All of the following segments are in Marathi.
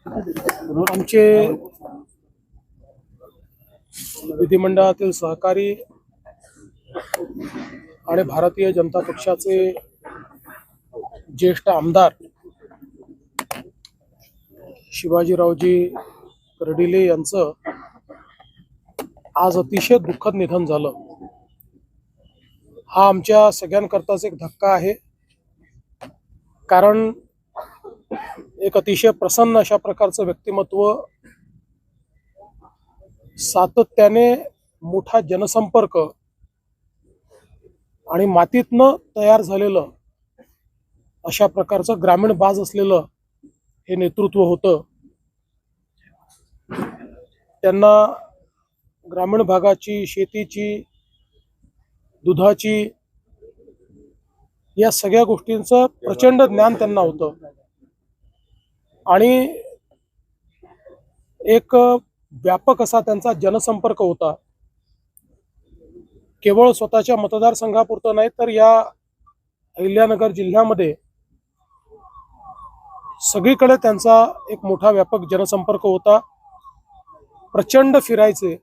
आमचे विधिमंडळातील सहकारी आणि भारतीय जनता पक्षाचे ज्येष्ठ आमदार शिवाजीरावजी कर्डिले यांचं आज अतिशय दुःखद निधन झालं। हा आमच्या सगळ्यांकरताच एक धक्का आहे, कारण एक अतिशय प्रसन्न अशा प्रकारचं व्यक्तिमत्व, सातत्याने मोठा जनसंपर्क आणि मातीतनं तयार झालेलं अशा प्रकारचं ग्रामीण बाज असलेलं हे नेतृत्व होतं। त्यांना ग्रामीण भागाची, शेतीची, दुधाची या सगळ्या गोष्टींचं प्रचंड ज्ञान त्यांना होतं आणि एक व्यापक असा त्यांचा जनसंपर्क होता। केवळ स्वतःच्या मतदारसंघापुरतं नाही तर या अहिल्यानगर जिल्ह्यामध्ये सगळीकडे त्यांचा एक मोठा व्यापक जनसंपर्क होता। प्रचंड फिरायचे,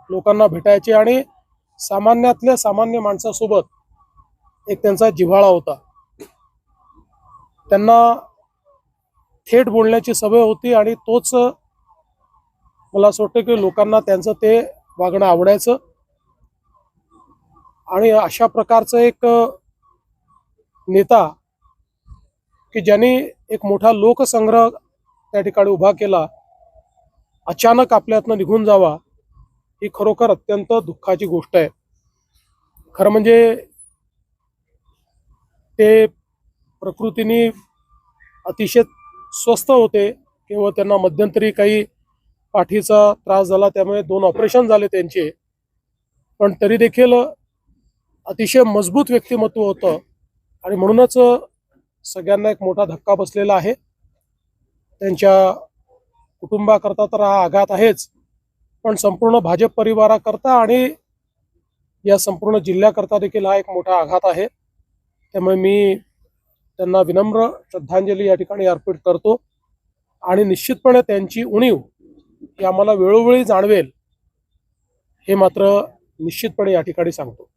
लोकांना भेटायचे आणि सामान्यातल्या सामान्य माणसासोबत एक त्यांचा जिव्हाळा होता। त्यांना थेट बोलण्याची सवय होती आणि तोच मला असं वाटतं की लोकांना त्यांचं ते वागणं आवडायचं। आणि अशा प्रकारचं एक नेता की ज्यांनी एक मोठा लोकसंग्रह त्या ठिकाणी उभा केला, अचानक आपल्यातनं निघून जावा ही खरोखर अत्यंत दुःखाची गोष्ट आहे। खरं म्हणजे ते प्रकृतीने अतिशय स्वस्थ होते, केवळ त्यांना मध्यंतरी काही पाठीचा त्रास झाला, त्यामुळे 2 ऑपरेशन झाले त्यांचे, पण तरी देखील अतिशय मजबूत व्यक्तिमत्व होतं आणि म्हणूनच सगळ्यांना एक मोठा धक्का बसलेला आहे। त्यांच्या कुटुंबाकरता तर हा आघात आहेच, पण संपूर्ण भाजप परिवाराकरता आणि या संपूर्ण जिल्ह्याकरता देखील हा एक मोठा आघात आहे। त्यामुळे मी त्यांना विनम्र श्रद्धांजली या ठिकाणी अर्पित करतो आणि निश्चितपणे त्यांची उणीव ही आम्हाला वेळोवेळी जाणवेल हे मात्र निश्चितपणे या ठिकाणी सांगतो।